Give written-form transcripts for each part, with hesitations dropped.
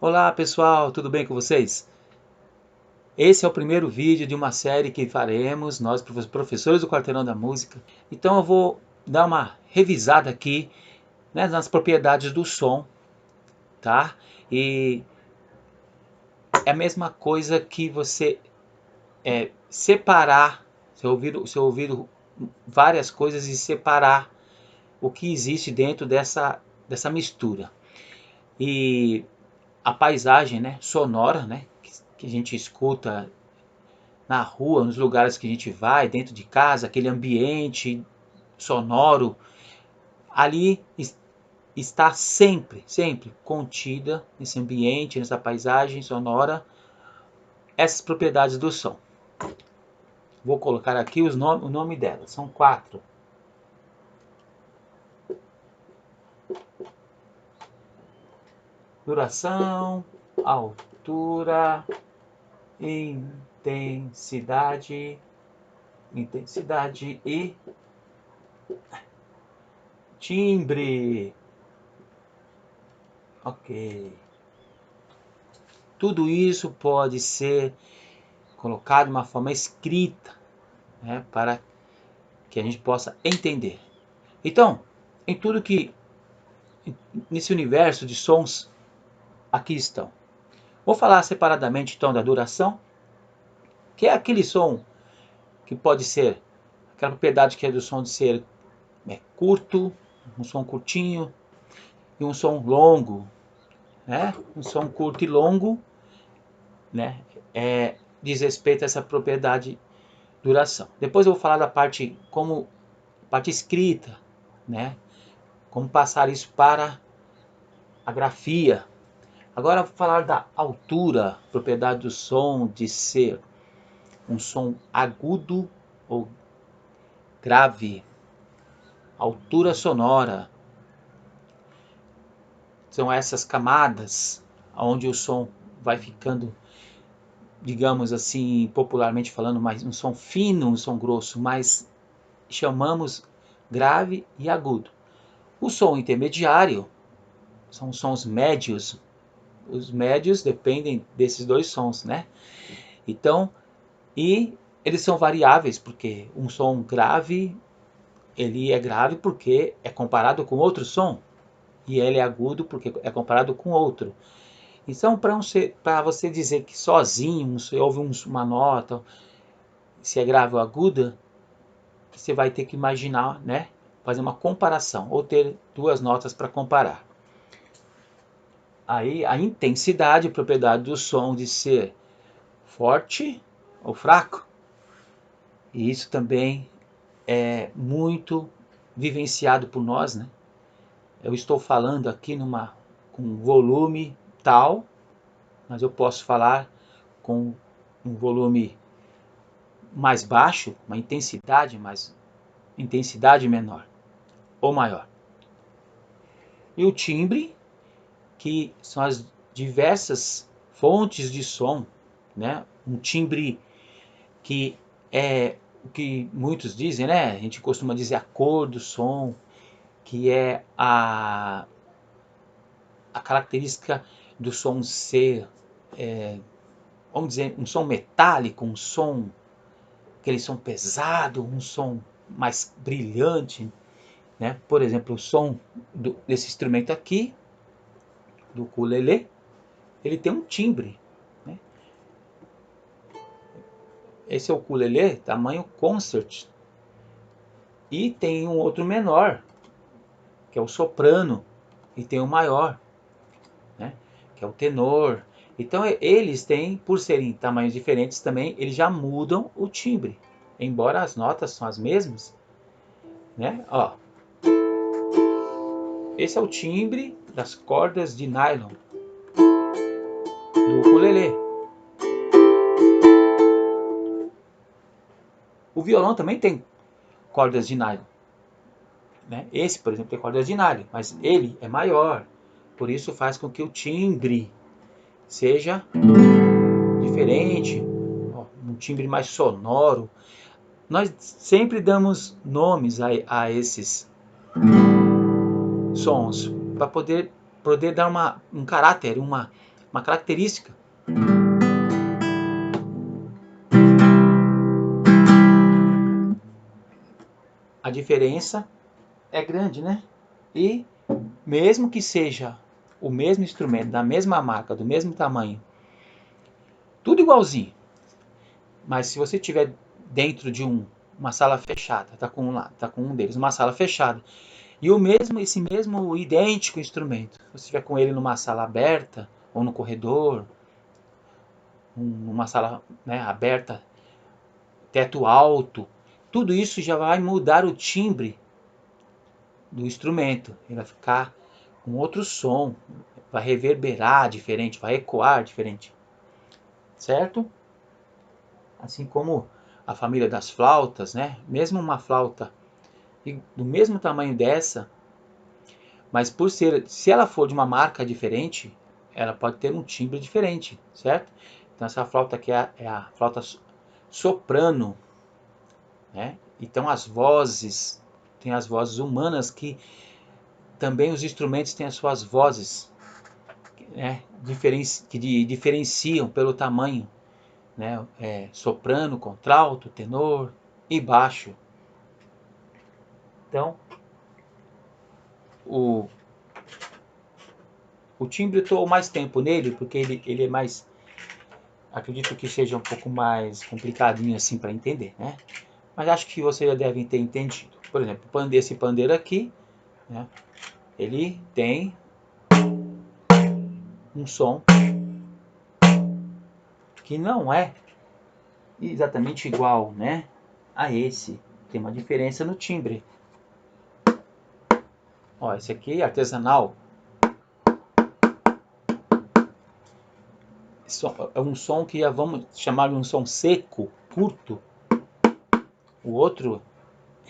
Olá pessoal, tudo bem com vocês? Esse é o primeiro vídeo de uma série que faremos, nós professores do Quarteirão da Música. Então eu vou dar uma revisada aqui, né, nas propriedades do som, tá? E é a mesma coisa que você separar, você ouvir várias coisas e separar o que existe dentro dessa mistura. E a paisagem, né, sonora, né, que a gente escuta na rua, nos lugares que a gente vai, dentro de casa, aquele ambiente sonoro, ali está sempre, sempre contida nesse ambiente, nessa paisagem sonora, essas propriedades do som. Vou colocar aqui o nome delas, são 4. Duração, altura, intensidade e timbre. Ok. Tudo isso pode ser colocado de uma forma escrita, né, para que a gente possa entender. Então, em tudo que nesse universo de sons aqui estão. Vou falar separadamente então da duração, que é aquele som que pode ser aquela propriedade que é do som de ser curto, um som curtinho e um som longo, né? Um som curto e longo, né? Diz respeito a essa propriedade duração. Depois eu vou falar da parte parte escrita, né? Como passar isso para a grafia. Agora vou falar da altura, propriedade do som de ser um som agudo ou grave. Altura sonora. São essas camadas onde o som vai ficando, digamos assim, popularmente falando, mais um som fino, um som grosso, mas chamamos grave e agudo. O som intermediário são sons médios. Os médios dependem desses dois sons, né? Então, e eles são variáveis, porque um som grave, ele é grave porque é comparado com outro som, e ele é agudo porque é comparado com outro. Então, para você dizer que sozinho você ouve uma nota, se é grave ou aguda, você vai ter que imaginar, né? Fazer uma comparação, ou ter duas notas para comparar. Aí a intensidade, a propriedade do som de ser forte ou fraco, e isso também é muito vivenciado por nós, né? Eu estou falando aqui com volume tal, mas eu posso falar com um volume mais baixo, uma intensidade menor ou maior. E o timbre, que são as diversas fontes de som, né? Um timbre que é o que muitos dizem, né? A gente costuma dizer a cor do som, que é a característica do som ser, vamos dizer, um som metálico, um som, aquele som pesado, um som mais brilhante, né? Por exemplo, o som desse instrumento aqui, do ukulele, ele tem um timbre, né? Esse é o ukulele, tamanho concert, e tem um outro menor, que é o soprano, e tem o maior, né? Que é o tenor. Então eles têm, por serem tamanhos diferentes também, eles já mudam o timbre, embora as notas são as mesmas, né? Ó, esse é o timbre das cordas de nylon do ukulele. O violão também tem cordas de nylon, né? Esse, por exemplo, tem cordas de nylon, mas ele é maior, por isso faz com que o timbre seja diferente, um timbre mais sonoro. Nós sempre damos nomes a esses sons para poder dar um caráter, uma uma característica. A diferença é grande, né? E mesmo que seja o mesmo instrumento, da mesma marca, do mesmo tamanho, tudo igualzinho, mas se você tiver dentro de uma sala fechada, tá com um deles, uma sala fechada, e esse mesmo idêntico instrumento, se você estiver com ele numa sala aberta, ou no corredor, numa sala, né, aberta, teto alto, tudo isso já vai mudar o timbre do instrumento. Ele vai ficar com outro som, vai reverberar diferente, vai ecoar diferente, certo? Assim como a família das flautas, né? Mesmo uma flauta do mesmo tamanho dessa, mas se ela for de uma marca diferente, ela pode ter um timbre diferente, certo? Então essa flauta aqui é a flauta soprano, né? Então tem as vozes humanas, que também os instrumentos têm as suas vozes, né? Que diferenciam pelo tamanho, né? Soprano, contralto, tenor e baixo. Então o timbre eu estou mais tempo nele, porque ele é mais, acredito que seja um pouco mais complicadinho assim para entender, né? Mas acho que vocês já devem ter entendido. Por exemplo, esse pandeiro aqui, né? Ele tem um som que não é exatamente igual, né, a esse. Tem uma diferença no timbre. Ó, esse aqui, artesanal, é um som que vamos chamar de um som seco, curto. O outro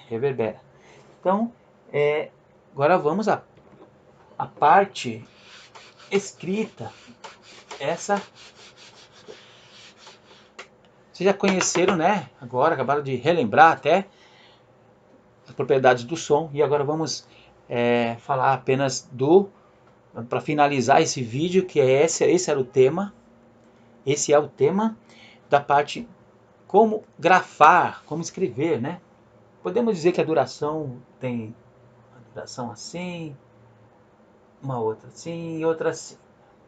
reverbera. Então, agora vamos à parte escrita. Essa vocês já conheceram, né? Agora acabaram de relembrar até as propriedades do som. E agora vamos falar apenas para finalizar esse vídeo, que esse era o tema. Esse é o tema da parte como grafar, como escrever, né? Podemos dizer que a duração tem uma duração assim, uma outra assim e outra assim.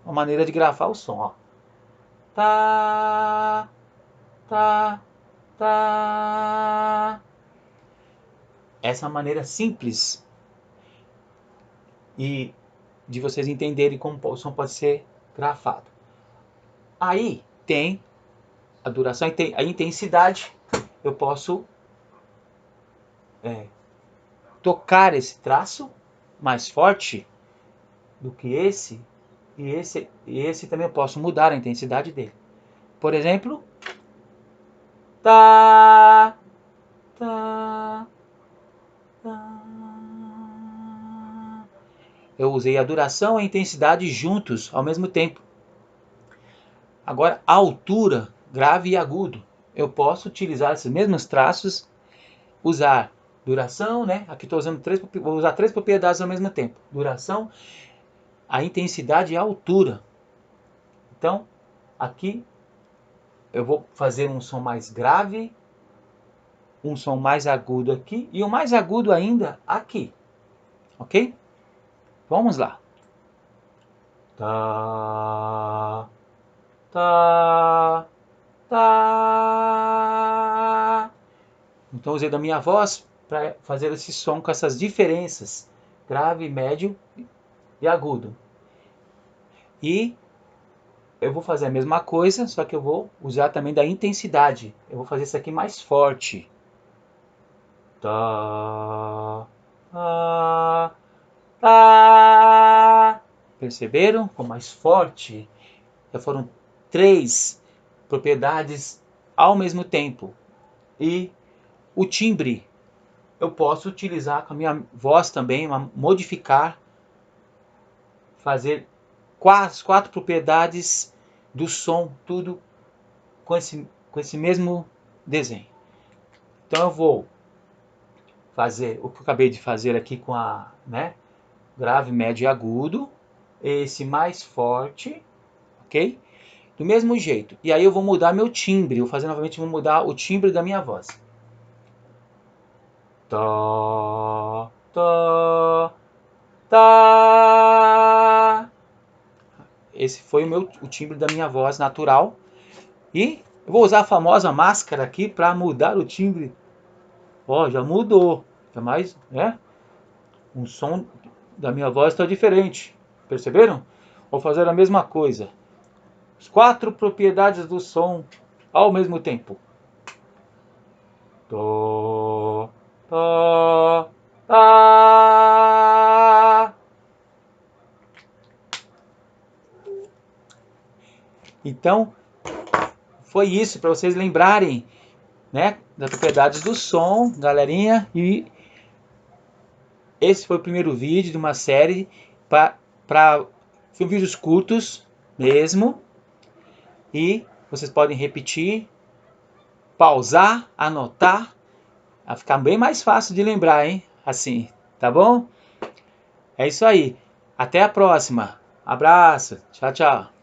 Uma maneira de grafar o som, ó. Tá, tá, tá. Essa é uma maneira simples e de vocês entenderem como o som pode ser grafado. Aí tem a duração e a intensidade. Eu posso tocar esse traço mais forte do que esse, e esse também eu posso mudar a intensidade dele. Por exemplo, tá, tá, tá. Eu usei a duração e a intensidade juntos ao mesmo tempo. Agora, a altura, grave e agudo, eu posso utilizar esses mesmos traços, usar duração, né? Aqui estou usando vou usar 3 propriedades ao mesmo tempo: duração, a intensidade e a altura. Então, aqui eu vou fazer um som mais grave, um som mais agudo aqui e o mais agudo ainda aqui, ok? Vamos lá. Tá, tá, tá. Então usei da minha voz para fazer esse som com essas diferenças, grave, médio e agudo. E eu vou fazer a mesma coisa, só que eu vou usar também da intensidade. Eu vou fazer isso aqui mais forte. Tá, tá, tá. Perceberam? Ficou mais forte. Já foram 3 propriedades ao mesmo tempo. E o timbre eu posso utilizar com a minha voz também, modificar, fazer as 4 propriedades do som, tudo com esse mesmo desenho. Então eu vou fazer o que eu acabei de fazer aqui com grave, médio e agudo, esse mais forte, ok? Do mesmo jeito. E aí eu vou mudar meu timbre. Eu vou fazer novamente, vou mudar o timbre da minha voz. Tó, tó, tá. Esse foi o timbre da minha voz natural. E eu vou usar a famosa máscara aqui para mudar o timbre. Ó, já mudou. Já mais, né? O som da minha voz está diferente. Perceberam? Vou fazer a mesma coisa. As 4 propriedades do som ao mesmo tempo. Dó, dó, tá. Então, foi isso para vocês lembrarem, né, das propriedades do som, galerinha. E esse foi o primeiro vídeo de uma série para vídeos curtos mesmo. E vocês podem repetir, pausar, anotar, vai ficar bem mais fácil de lembrar, hein? Assim, tá bom? É isso aí. Até a próxima. Abraço. Tchau, tchau.